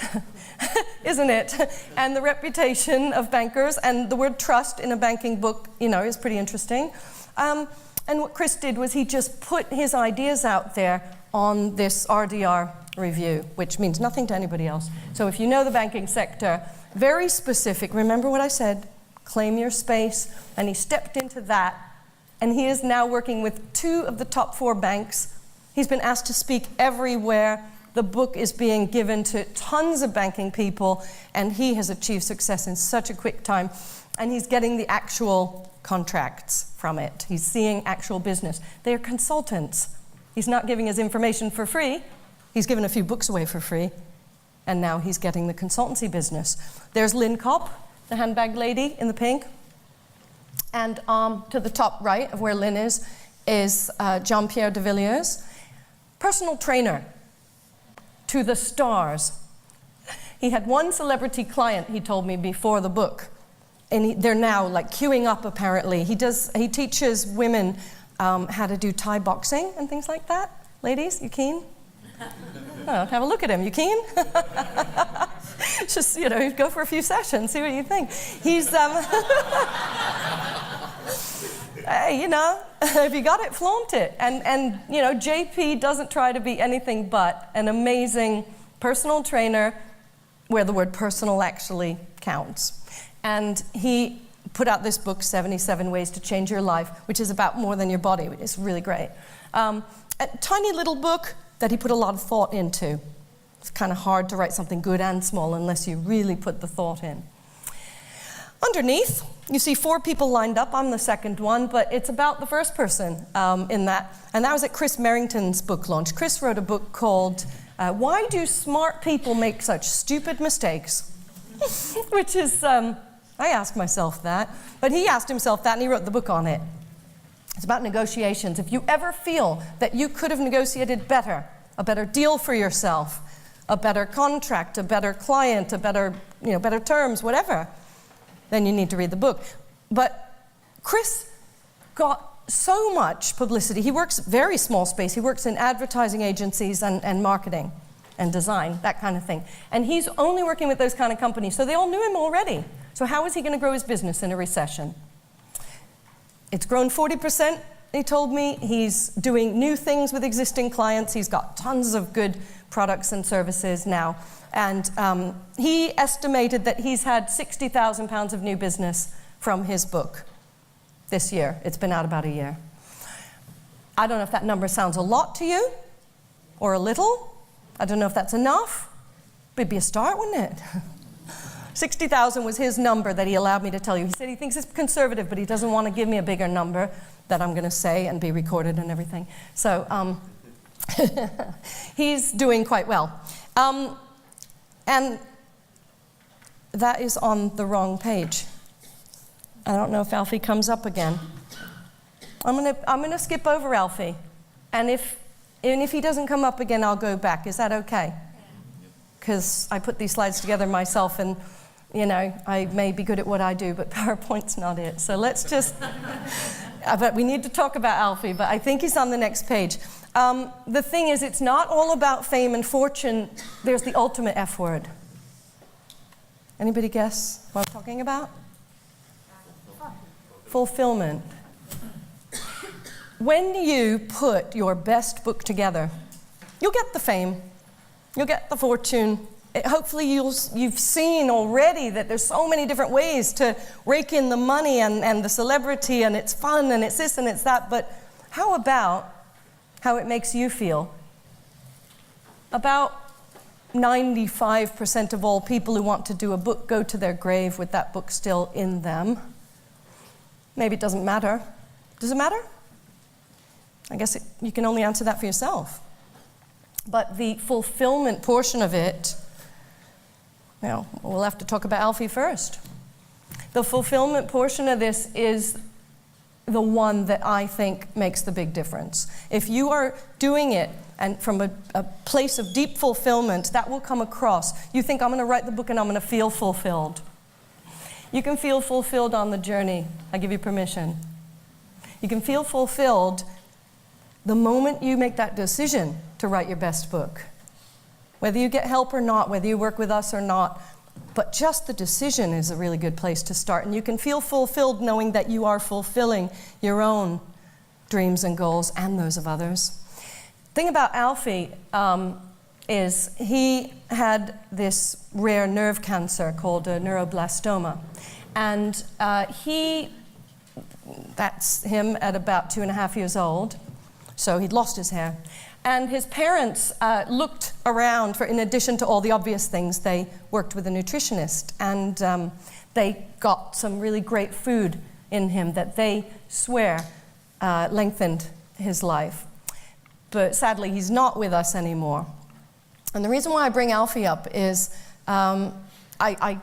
isn't it? And the reputation of bankers and the word trust in a banking book, is pretty interesting. And what Chris did was he just put his ideas out there on this RDR review, which means nothing to anybody else. So if you know the banking sector, very specific, remember what I said, claim your space, and he stepped into that, and he is now working with 2 of the top 4 banks. He's been asked to speak everywhere. The book is being given to tons of banking people, and he has achieved success in such a quick time, and he's getting the actual contracts from it. He's seeing actual business. They are consultants. He's not giving his information for free. He's given a few books away for free, and now he's getting the consultancy business. There's Lynn Kopp, the handbag lady in the pink. And to the top right of where Lynn is Jean-Pierre de Villiers, personal trainer to the stars. He had one celebrity client, he told me, before the book, and they're now like queuing up apparently. He teaches women how to do Thai boxing and things like that. Ladies, you keen? Oh, have a look at him. You keen? Just, go for a few sessions, see what you think. He's, hey, if you got it, flaunt it. And JP doesn't try to be anything but an amazing personal trainer where the word personal actually counts. And he put out this book, 77 Ways to Change Your Life, which is about more than your body. It's really great. A tiny little book that he put a lot of thought into. It's kind of hard to write something good and small unless you really put the thought in. Underneath, you see 4 people lined up. I'm the second one, but it's about the first person in that. And that was at Chris Merrington's book launch. Chris wrote a book called Why Do Smart People Make Such Stupid Mistakes? Which is... I asked myself that, but he asked himself that and he wrote the book on it. It's about negotiations. If you ever feel that you could have negotiated better, a better deal for yourself, a better contract, a better client, a better, better terms, whatever, then you need to read the book. But Chris got so much publicity. He works very small space. He works in advertising agencies and marketing and design, that kind of thing. And he's only working with those kind of companies, so they all knew him already. So how is he going to grow his business in a recession? It's grown 40%, he told me. He's doing new things with existing clients. He's got tons of good products and services now. And he estimated that he's had £60,000 of new business from his book this year. It's been out about a year. I don't know if that number sounds a lot to you or a little. I don't know if that's enough. But it'd be a start, wouldn't it? 60,000 was his number that he allowed me to tell you. He said he thinks it's conservative, but he doesn't want to give me a bigger number that I'm going to say and be recorded and everything. So he's doing quite well. And that is on the wrong page. I don't know if Alfie comes up again. I'm gonna skip over Alfie, and if he doesn't come up again, I'll go back. Is that okay? Because I put these slides together myself, and I may be good at what I do, but PowerPoint's not it. So let's just. But we need to talk about Alfie. But I think he's on the next page. The thing is, it's not all about fame and fortune. There's the ultimate F word. Anybody guess what I'm talking about? Fulfillment. When you put your best book together, you'll get the fame, you'll get the fortune. Hopefully you've seen already that there's so many different ways to rake in the money and the celebrity, and it's fun and it's this and it's that, but how about how it makes you feel? About 95% of all people who want to do a book go to their grave with that book still in them. Maybe it doesn't matter. Does it matter? I guess you can only answer that for yourself. But the fulfillment portion of it, we'll have to talk about Alfie first. The fulfillment portion of this is the one that I think makes the big difference. If you are doing it and from a place of deep fulfillment, that will come across. You think, I'm going to write the book and I'm going to feel fulfilled. You can feel fulfilled on the journey. I give you permission. You can feel fulfilled the moment you make that decision to write your best book. Whether you get help or not, whether you work with us or not, but just the decision is a really good place to start. And you can feel fulfilled knowing that you are fulfilling your own dreams and goals and those of others. The thing about Alfie is he had this rare nerve cancer called a neuroblastoma. And that's him at about 2.5 years old. So he'd lost his hair. And his parents looked around for, in addition to all the obvious things, they worked with a nutritionist. And they got some really great food in him that they swear lengthened his life. But sadly, he's not with us anymore. And the reason why I bring Alfie up is I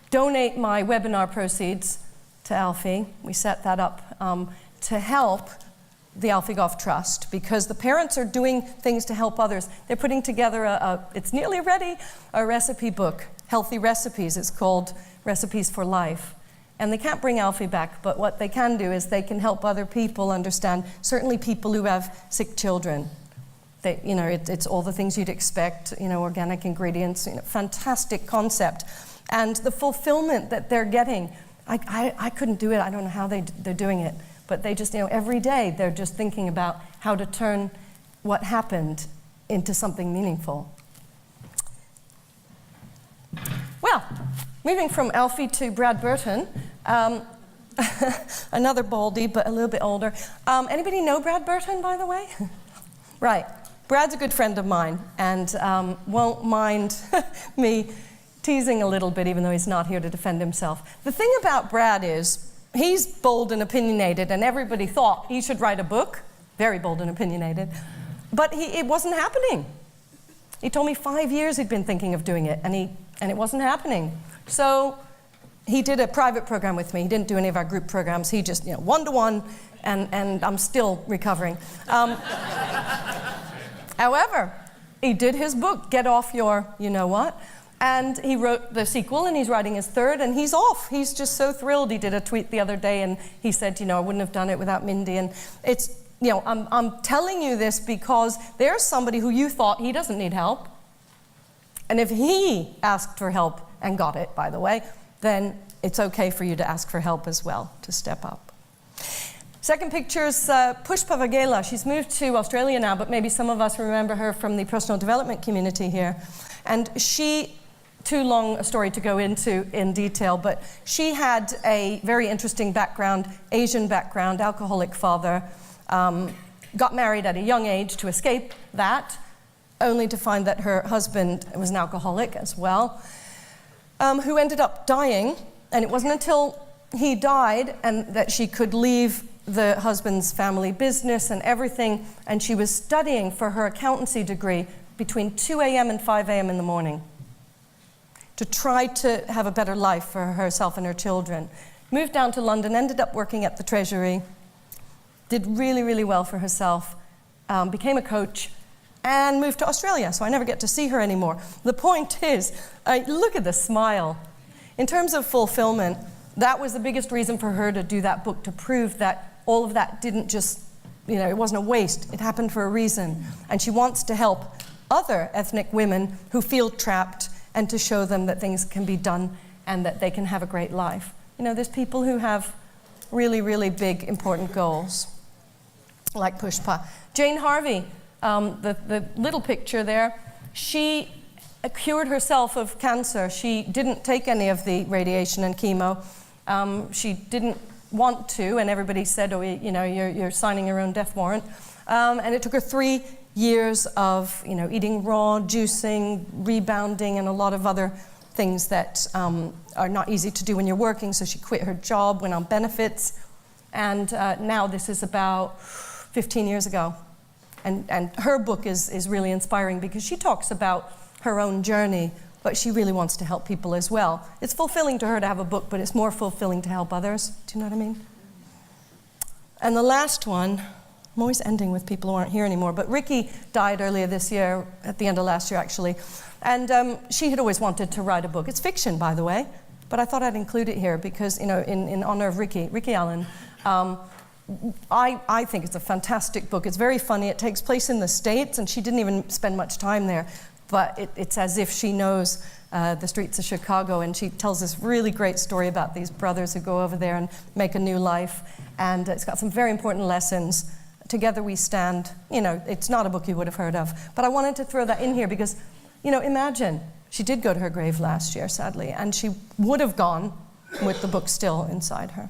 donate my webinar proceeds to Alfie. We set that up to help the Alfie Goff Trust, because the parents are doing things to help others. They're putting together it's nearly ready, a recipe book, Healthy Recipes. It's called Recipes for Life. And they can't bring Alfie back, but what they can do is they can help other people understand, certainly people who have sick children. It's all the things you'd expect, organic ingredients, fantastic concept. And the fulfillment that they're getting, I couldn't do it. I don't know how they're doing it. But they just, every day they're just thinking about how to turn what happened into something meaningful. Well, moving from Alfie to Brad Burton, another baldy, but a little bit older. Anybody know Brad Burton, by the way? Right. Brad's a good friend of mine, and won't mind me teasing a little bit, even though he's not here to defend himself. The thing about Brad is, he's bold and opinionated, and everybody thought he should write a book. Very bold and opinionated. But it wasn't happening. He told me 5 years he'd been thinking of doing it, and it wasn't happening. So he did a private program with me. He didn't do any of our group programs. He just, one-to-one, and I'm still recovering. However, he did his book, Get Off Your You-Know-What, and he wrote the sequel, and he's writing his third, and he's off. He's just so thrilled. He did a tweet the other day, and he said, I wouldn't have done it without Mindy. And it's, I'm telling you this because there's somebody who you thought he doesn't need help. And if he asked for help and got it, by the way, then it's okay for you to ask for help as well, to step up. Second picture is Pushpa Vaghela. She's moved to Australia now, but maybe some of us remember her from the personal development community here. And she, too long a story to go into in detail, but she had a very interesting background, Asian background, alcoholic father, got married at a young age to escape that, only to find that her husband was an alcoholic as well, who ended up dying. And it wasn't until he died and that she could leave the husband's family business and everything, and she was studying for her accountancy degree between 2 a.m. and 5 a.m. in the morning to try to have a better life for herself and her children. Moved down to London, ended up working at the Treasury, did really, really well for herself, became a coach, and moved to Australia, so I never get to see her anymore. The point is, look at the smile. In terms of fulfillment, that was the biggest reason for her to do that book, to prove that all of that didn't just, it wasn't a waste. It happened for a reason. And she wants to help other ethnic women who feel trapped and to show them that things can be done and that they can have a great life. There's people who have really, really big, important goals, like Pushpa. Jane Harvey, the little picture there, she cured herself of cancer. She didn't take any of the radiation and chemo. She didn't want to, and everybody said, you're signing your own death warrant. And it took her 3 years of, eating raw, juicing, rebounding, and a lot of other things that are not easy to do when you're working. So she quit her job, went on benefits, and now this is about 15 years ago. And her book is really inspiring because she talks about her own journey, but she really wants to help people as well. It's fulfilling to her to have a book, but it's more fulfilling to help others. Do you know what I mean? And the last one, I'm always ending with people who aren't here anymore, but Ricky died earlier this year, at the end of last year actually, and she had always wanted to write a book. It's fiction, by the way, but I thought I'd include it here because, in honor of Ricky Allen, I think it's a fantastic book. It's very funny. It takes place in the States, and she didn't even spend much time there. But it's as if she knows the streets of Chicago, and she tells this really great story about these brothers who go over there and make a new life. And it's got some very important lessons. Together We Stand. It's not a book you would have heard of. But I wanted to throw that in here because, imagine, she did go to her grave last year, sadly, and she would have gone with the book still inside her.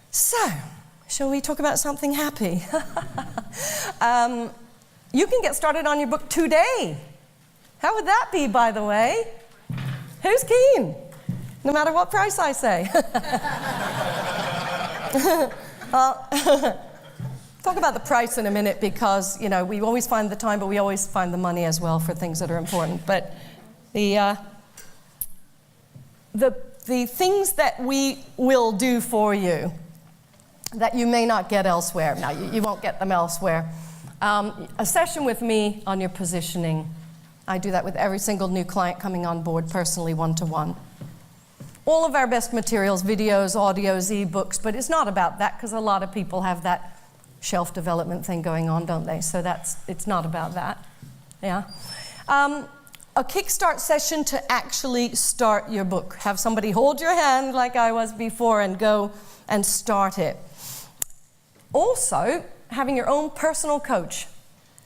So, shall we talk about something happy? You can get started on your book today. How would that be, by the way? Who's keen? No matter what price I say. Talk about the price in a minute because, we always find the time, but we always find the money as well for things that are important. But the things that we will do for you that you may not get elsewhere. Now, you won't get them elsewhere. A session with me on your positioning. I do that with every single new client coming on board personally, one-to-one. All of our best materials, videos, audios, e-books, but it's not about that because a lot of people have that shelf development thing going on, don't they? So it's not about that. Yeah. A kickstart session to actually start your book. Have somebody hold your hand like I was before and go and start it. Also, having your own personal coach.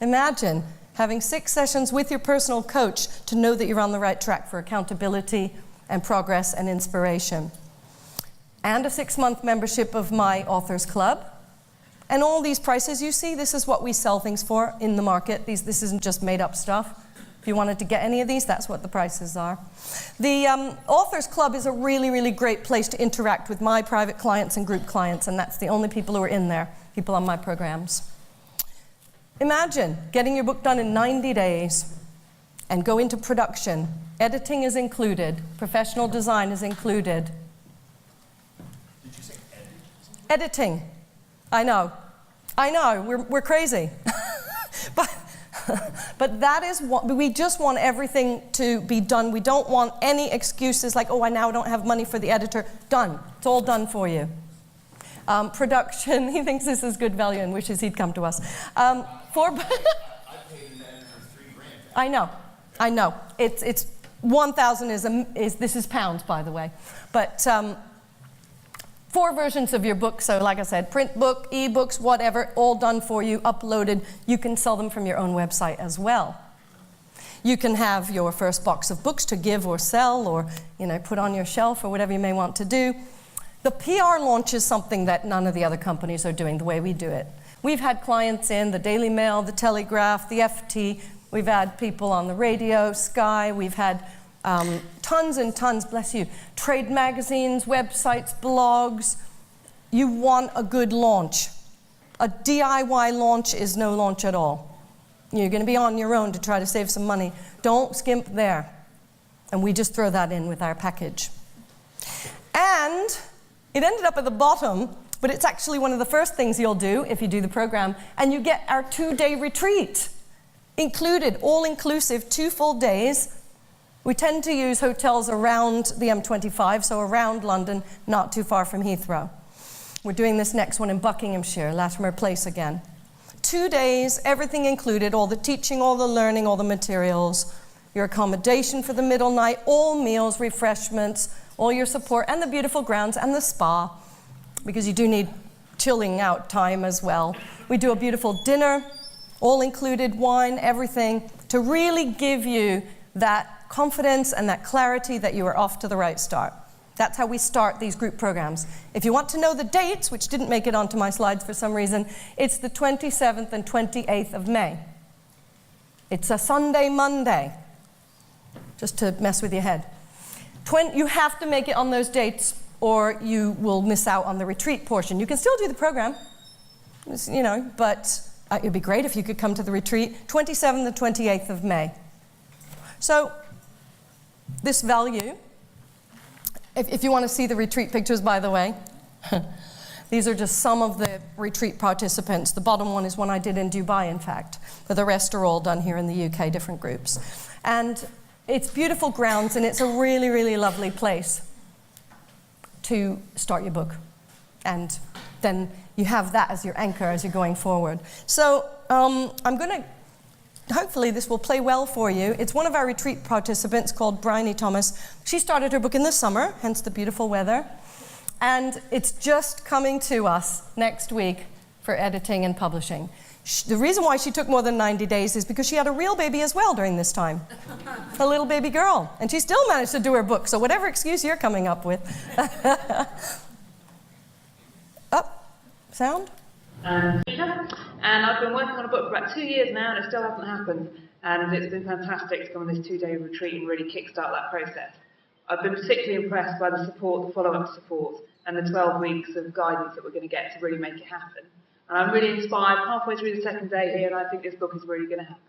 Imagine having 6 sessions with your personal coach to know that you're on the right track for accountability and progress and inspiration. And a 6-month membership of my Authors Club. And all these prices you see, this is what we sell things for in the market. This isn't just made up stuff. If you wanted to get any of these, that's what the prices are. The Authors Club is a really, really great place to interact with my private clients and group clients, and that's the only people who are in there, people on my programs. Imagine getting your book done in 90 days and go into production. Editing is included. Professional design is included. Did you say editing? I know. We're crazy. But But that is what, we just want everything to be done. We don't want any excuses like, oh, I now don't have money for the editor. Done. It's all done for you. Production, he thinks this is good value and wishes he'd come to us. I paid an editor $3,000. I know. It's 1,000 is this is pounds, by the way. But 4 versions of your book, so like I said, print book, ebooks, whatever, all done for you, uploaded. You can sell them from your own website as well. You can have your first box of books to give or sell or, put on your shelf or whatever you may want to do. The PR launch is something that none of the other companies are doing the way we do it. We've had clients in the Daily Mail, the Telegraph, the FT. We've had people on the radio, Sky. We've had tons and tons, bless you, trade magazines, websites, blogs. You want a good launch. A DIY launch is no launch at all. You're going to be on your own to try to save some money. Don't skimp there. And we just throw that in with our package. And it ended up at the bottom, but it's actually one of the first things you'll do if you do the program, and you get our 2-day retreat. Included, all-inclusive, 2 full days. We tend to use hotels around the M25, so around London, not too far from Heathrow. We're doing this next one in Buckinghamshire, Latimer Place again. 2 days, everything included, all the teaching, all the learning, all the materials, your accommodation for the middle night, all meals, refreshments, all your support, and the beautiful grounds and the spa, because you do need chilling out time as well. We do a beautiful dinner, all included, wine, everything, to really give you that confidence and that clarity that you are off to the right start. That's how we start these group programs. If you want to know the dates, which didn't make it onto my slides for some reason, it's the 27th and 28th of May. It's a Sunday, Monday, just to mess with your head. You have to make it on those dates or you will miss out on the retreat portion. You can still do the program, but it would be great if you could come to the retreat, 27th and 28th of May. So this value, if you want to see the retreat pictures, by the way, these are just some of the retreat participants. The bottom one is one I did in Dubai, in fact. But the rest are all done here in the UK, different groups. And it's beautiful grounds, and it's a really, really lovely place to start your book. And then you have that as your anchor as you're going forward. So I'm going to, hopefully this will play well for you. It's one of our retreat participants called Bryony Thomas. She started her book in the summer, hence the beautiful weather. And it's just coming to us next week for editing and publishing. The reason why she took more than 90 days is because she had a real baby as well during this time. A little baby girl. And she still managed to do her book, so whatever excuse you're coming up with. Up, sound? And I've been working on a book for about 2 years now, and it still hasn't happened. And it's been fantastic to come on this 2-day retreat and really kickstart that process. I've been particularly impressed by the support, the follow-up support, and the 12 weeks of guidance that we're going to get to really make it happen. And I'm really inspired halfway through the second day here, and I think this book is really going to happen.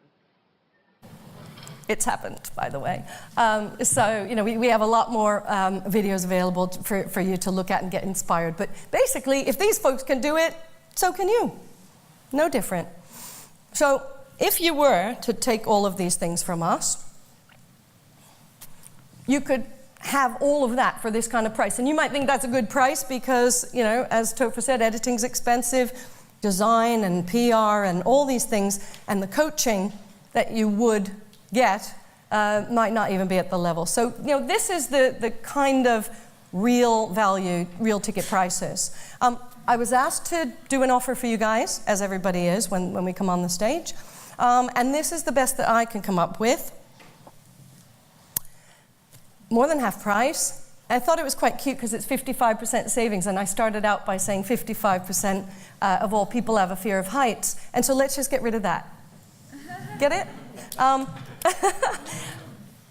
It's happened, by the way. We have a lot more videos available for you to look at and get inspired. But basically, if these folks can do it, so can you. No different. So if you were to take all of these things from us, you could have all of that for this kind of price. And you might think that's a good price because, as Topher said, editing's expensive, design and PR and all these things, and the coaching that you would get might not even be at the level. So, this is the kind of real value, real ticket prices. I was asked to do an offer for you guys, as everybody is when we come on the stage. And this is the best that I can come up with. More than half price. I thought it was quite cute because it's 55% savings, and I started out by saying 55% of all people have a fear of heights. And so let's just get rid of that. Get it?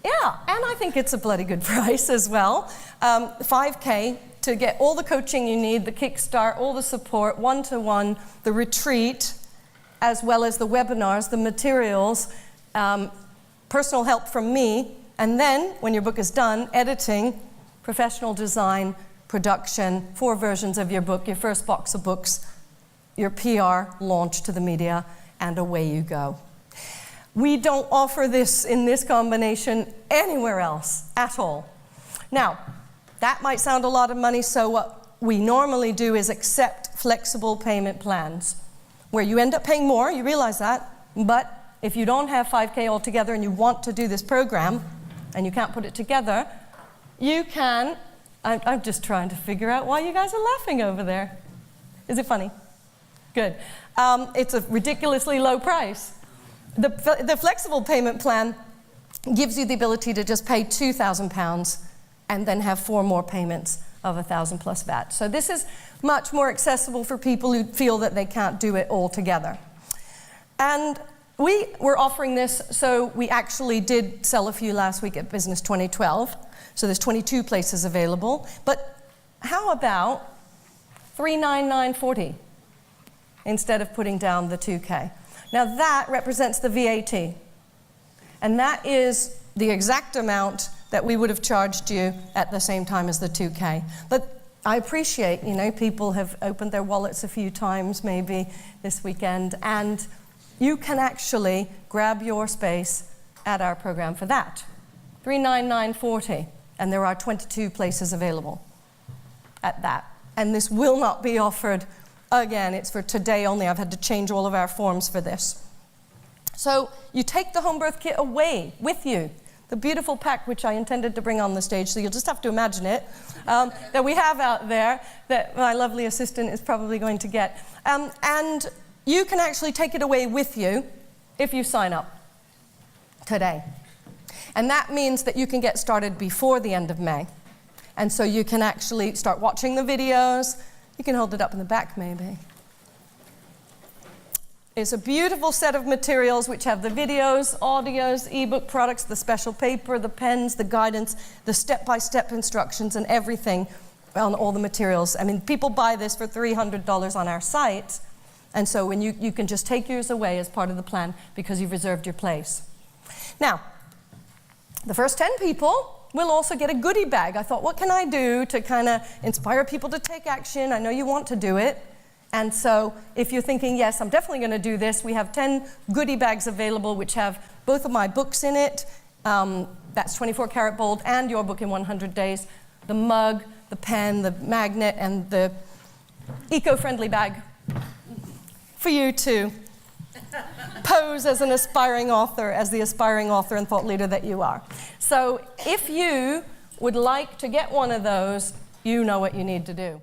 Yeah, and I think it's a bloody good price as well. $5,000 to get all the coaching you need, the kickstart, all the support, one-to-one, the retreat, as well as the webinars, the materials, personal help from me, and then, when your book is done, editing, professional design, production, 4 versions of your book, your first box of books, your PR launch to the media, and away you go. We don't offer this in this combination anywhere else at all. Now, that might sound a lot of money, so what we normally do is accept flexible payment plans, where you end up paying more, you realize that, but if you don't have 5K altogether and you want to do this program, and you can't put it together, you can, I'm just trying to figure out why you guys are laughing over there. Is it funny? Good. It's a ridiculously low price. The flexible payment plan gives you the ability to just pay £2,000 and then have 4 more payments of 1,000 plus VAT. So this is much more accessible for people who feel that they can't do it all together. And we were offering this, so we actually did sell a few last week at Business 2012. So there's 22 places available. But how about $399.40 instead of putting down the 2K? Now that represents the VAT. And that is the exact amount that we would have charged you at the same time as the 2K. But I appreciate, people have opened their wallets a few times maybe this weekend, and you can actually grab your space at our program for that. $399.40, and there are 22 places available at that. And this will not be offered again. It's for today only. I've had to change all of our forms for this. So you take the home birth kit away with you. The beautiful pack, which I intended to bring on the stage, so you'll just have to imagine it, that we have out there, that my lovely assistant is probably going to get. And you can actually take it away with you if you sign up today. And that means that you can get started before the end of May. And so you can actually start watching the videos. You can hold it up in the back, maybe. It's a beautiful set of materials which have the videos, audios, ebook products, the special paper, the pens, the guidance, the step-by-step instructions, and everything on all the materials. I mean, people buy this for $300 on our site, and so when you can just take yours away as part of the plan because you've reserved your place. Now, the first 10 people will also get a goodie bag. I thought, what can I do to kind of inspire people to take action? I know you want to do it. And so if you're thinking, yes, I'm definitely going to do this, we have 10 goodie bags available which have both of my books in it. That's 24 Karat Bold and Your Book in 100 Days. The mug, the pen, the magnet, and the eco-friendly bag for you to pose as an aspiring author, as the aspiring author and thought leader that you are. So if you would like to get one of those, you know what you need to do.